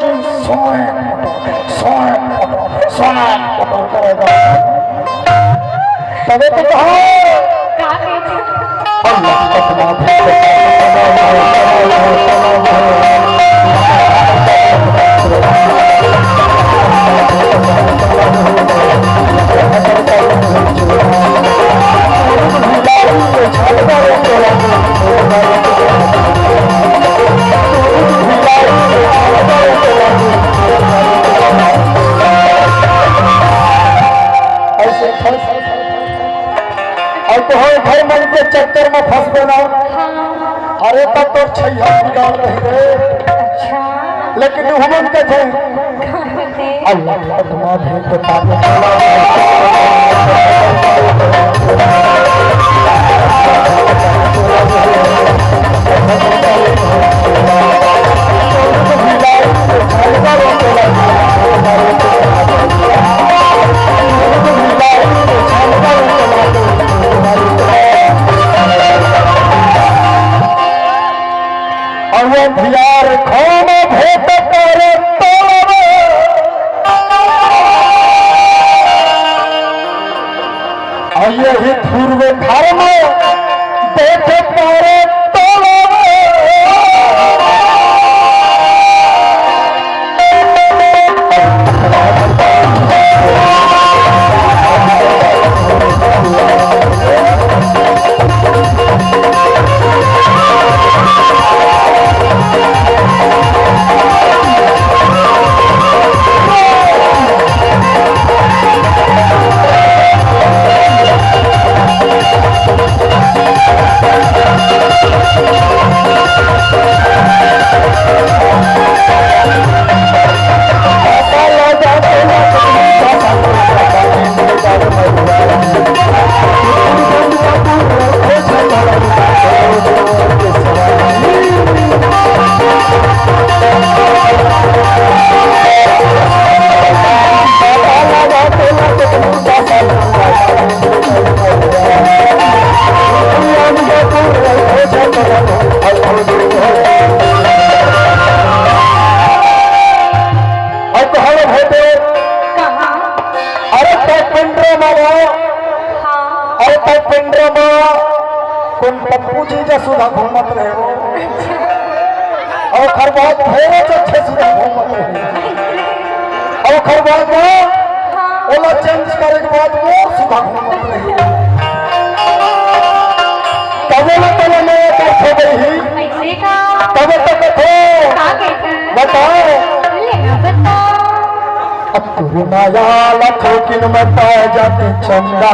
जी सोए करेगा तबे तो कहो अल्लाह मन के चक्कर में फंस गया। अरे तब तो छैया बिगाड़ रही रे लेकिन हम के थे अल्लाह तुम्हारे बता यार खाना भेट करे यही पूर्व घर में देख पारे पप्पू जी जो सुधा घूमत रहे हो और खरबाज भेड़े जो अच्छे सुधा घूमत रहे और खरबाज ओला चेंज करे के बाद वो सुधा घूमत रहे तबे न तबे में बैठे गई तबे तो कथे बताओ अब तू माया लखो किन में पाए जाते चंदा